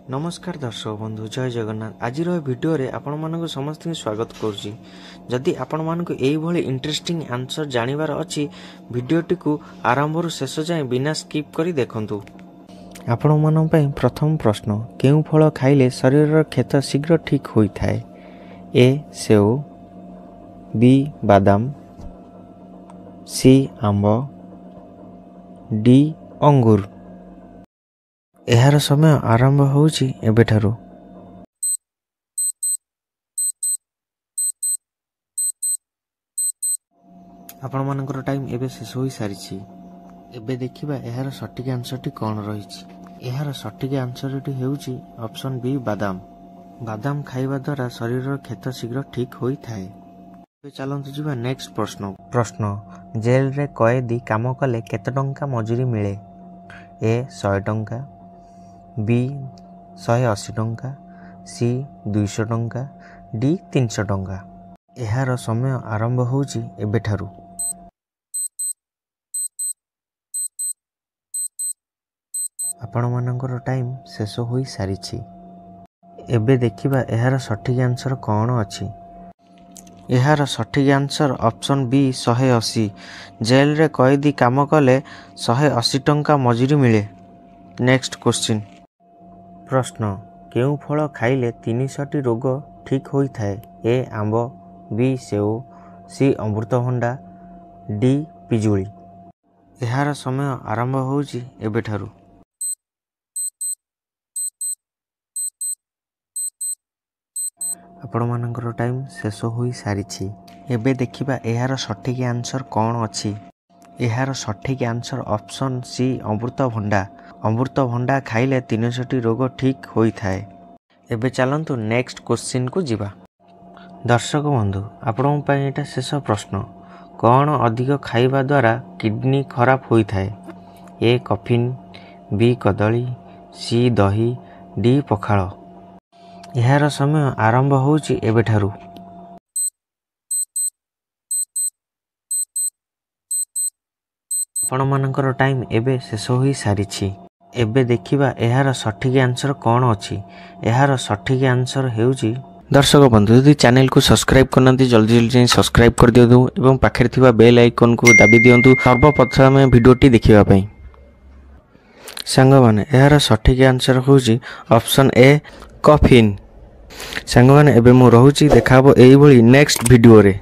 नमस्कार दर्शक बंधु जय जगन्नाथ। आज वीडियो रे आपण मानक समस्त स्वागत करुच्ची। जदि आपण मानक एही इंटरेस्टिंग आंसर जानिबार अछि वीडियोटी को आरंभ शेष जाए बिना स्किप करी देखंतु। आपण मानन पई प्रथम प्रश्न, केउ फल खाइले शरीर क्षेत शीघ्र ठीक होई थाए? ए सेव, बी बादाम, सी आंबो, डी अंगूर। एहार समय आरंभ होउची एबेठारु। आपण मानकर टाइम एबे शेष होई सारिछि। एबे देखिबा एहार सटीक आंसरटी कोन रहिछि। एहार सटीक आंसरटी हेउची ऑप्शन बी बादाम। बादाम खाइबा द्वारा शरीर क्षेत शीघ्र ठीक होई थाए। एबे चलंतु जिबा नेक्स्ट प्रश्न, जेल रे कैदी काम कले केते टंका मजूरी मिले? ए 100 टंका, बी 180 टंका, सी 200 टंका, डी 300 टंका। एहार समय आरंभ होउची एबेठारु। आपण मानकर टाइम शेष होई सारिछि। एबे देखिबा एहार सटीक आंसर कोन अछि। एहार सटीक आंसर ऑप्शन बी 180। जेल रे कैदी काम कले 180 टंका मजूरी मिले। नेक्स्ट क्वेश्चन प्रश्न, केउ फल खाइले 300टी रोग ठीक होई थाए? ए आंबो, बी सेव, सी अमृतभंडा, डी पिजुली। एहार समय आरंभ होउची एबेठारु। आपण मानकर टाइम शेष होई सारिछि। एबे देखिबा एहार सटीक आंसर कोन अछि। एहार सटीक आंसर ऑप्शन सी अमृतभंडा। अमृतभंडा खाइले 300टी रोग ठीक होई थाए। एबे चलंतु नेक्स्ट क्वेश्चन को जिबा। दर्शक बंधु आपण पई एटा शेष प्रश्न, कोन अधिक खाइबा द्वारा किडनी खराब होई थाए? ए कॉफिन, बी कदली, सी दही, डी पखाଳ। एहार समय आरंभ होउची एबेठारु। आपण मानकर टाइम एबे शेष होई सारिछि। एबे देखिबा एहार सटीक आंसर कोन अछि। एहार सटीक आंसर हेउची, दर्शक बंधु यदि चैनल को सब्सक्राइब करनंती जल्दी जल्दी सब्सक्राइब कर दियंतु एवं पाखरे थिबा बेल आइकन को दाबी दियंतु सर्वप्रथम वीडियोटी देखिबा पई। संग माने एहार सटीक आंसर होउची ऑप्शन ए कॉफिन। संग माने एबे मु रहूची, देखाबो एही भली नेक्स्ट वीडियो रे।